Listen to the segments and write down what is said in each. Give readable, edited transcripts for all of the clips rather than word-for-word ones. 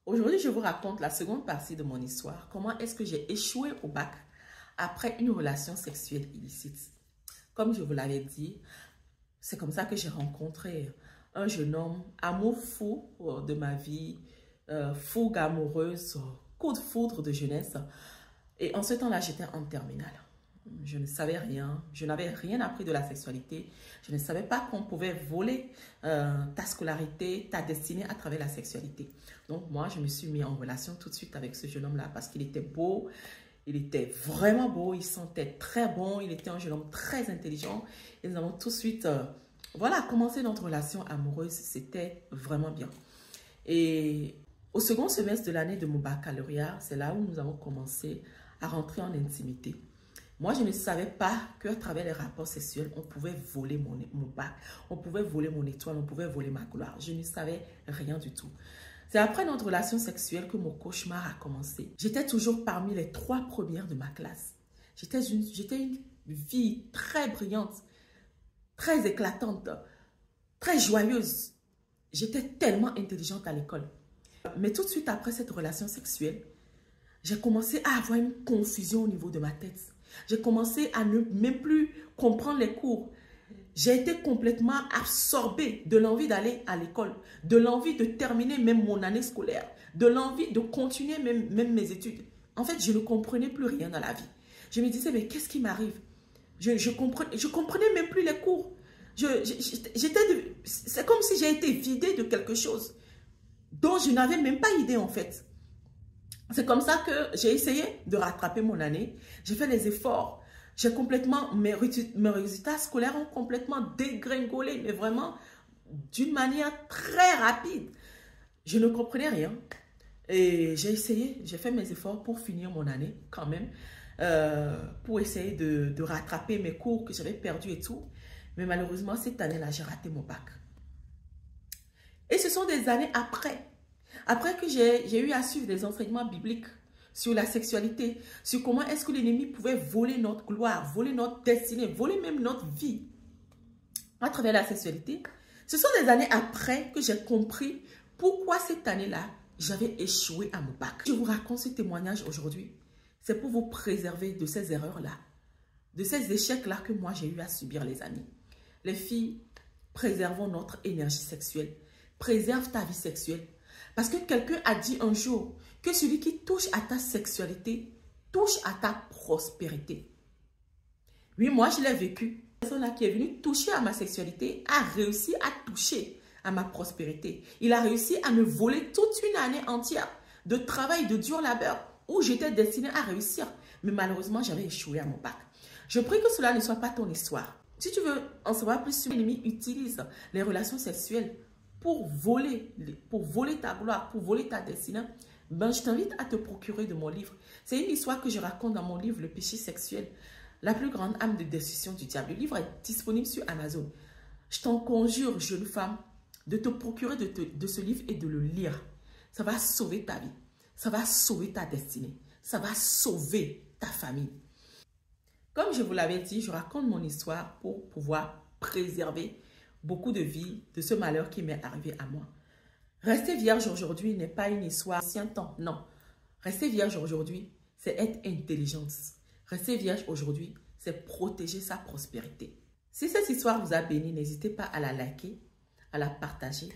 Aujourd'hui, je vous raconte la seconde partie de mon histoire. Comment est-ce que j'ai échoué au bac après une relation sexuelle illicite. Comme je vous l'avais dit, c'est comme ça que j'ai rencontré un jeune homme, amour fou de ma vie, fougue amoureuse, coup de foudre de jeunesse. Et en ce temps-là, j'étais en terminale. Je ne savais rien, je n'avais rien appris de la sexualité. Je ne savais pas qu'on pouvait voler ta scolarité, ta destinée à travers la sexualité. Donc moi, je me suis mis en relation tout de suite avec ce jeune homme-là parce qu'il était beau, il était vraiment beau, il sentait très bon, il était un jeune homme très intelligent. Et nous avons tout de suite, voilà, commencé notre relation amoureuse. C'était vraiment bien. Et au second semestre de l'année de mon baccalauréat, c'est là où nous avons commencé à rentrer en intimité. Moi, je ne savais pas qu'à travers les rapports sexuels, on pouvait voler mon bac, on pouvait voler mon étoile, on pouvait voler ma gloire. Je ne savais rien du tout. C'est après notre relation sexuelle que mon cauchemar a commencé. J'étais toujours parmi les 3 premières de ma classe. J'étais une fille très brillante, très éclatante, très joyeuse. J'étais tellement intelligente à l'école. Mais tout de suite après cette relation sexuelle, j'ai commencé à avoir une confusion au niveau de ma tête. J'ai commencé à ne même plus comprendre les cours. J'ai été complètement absorbée de l'envie d'aller à l'école, de l'envie de terminer même mon année scolaire, de l'envie de continuer même mes études. En fait, je ne comprenais plus rien dans la vie. Je me disais, mais qu'est-ce qui m'arrive? Je comprenais même plus les cours. C'est comme si j'ai été vidée de quelque chose dont je n'avais même pas idée en fait. C'est comme ça que j'ai essayé de rattraper mon année. J'ai fait les efforts. J'ai complètement, mes résultats scolaires ont complètement dégringolé, mais vraiment d'une manière très rapide. Je ne comprenais rien. Et j'ai essayé, j'ai fait mes efforts pour finir mon année quand même, pour essayer de rattraper mes cours que j'avais perdus et tout. Mais malheureusement, cette année-là, j'ai raté mon bac. Et ce sont des années après que j'ai eu à suivre des enseignements bibliques sur la sexualité, sur comment est-ce que l'ennemi pouvait voler notre gloire, voler notre destinée, voler même notre vie à travers la sexualité. Ce sont des années après que j'ai compris pourquoi cette année-là, j'avais échoué à mon bac. Je vous raconte ce témoignage aujourd'hui. C'est pour vous préserver de ces erreurs-là, de ces échecs-là que moi j'ai eu à subir, les amis. Les filles, préservons notre énergie sexuelle. Préserve ta vie sexuelle. Parce que quelqu'un a dit un jour que celui qui touche à ta sexualité touche à ta prospérité. Oui, moi, je l'ai vécu. La personne qui est venue toucher à ma sexualité a réussi à toucher à ma prospérité. Il a réussi à me voler toute une année entière de travail, de dur labeur, où j'étais destinée à réussir. Mais malheureusement, j'avais échoué à mon bac. Je prie que cela ne soit pas ton histoire. Si tu veux en savoir plus sur l'ennemi, utilise les relations sexuelles pour voler ta gloire, pour voler ta destinée, ben, je t'invite à te procurer de mon livre. C'est une histoire que je raconte dans mon livre, Le péché sexuel, la plus grande âme de destruction du diable. Le livre est disponible sur Amazon. Je t'en conjure, jeune femme, de te procurer de ce livre et de le lire. Ça va sauver ta vie. Ça va sauver ta destinée. Ça va sauver ta famille. Comme je vous l'avais dit, je raconte mon histoire pour pouvoir préserver beaucoup de vies de ce malheur qui m'est arrivé à moi. Rester vierge aujourd'hui n'est pas une histoire ancien temps, non. Rester vierge aujourd'hui, c'est être intelligente. Rester vierge aujourd'hui, c'est protéger sa prospérité. Si cette histoire vous a béni, n'hésitez pas à la liker, à la partager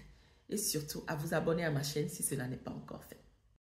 et surtout à vous abonner à ma chaîne si cela n'est pas encore fait.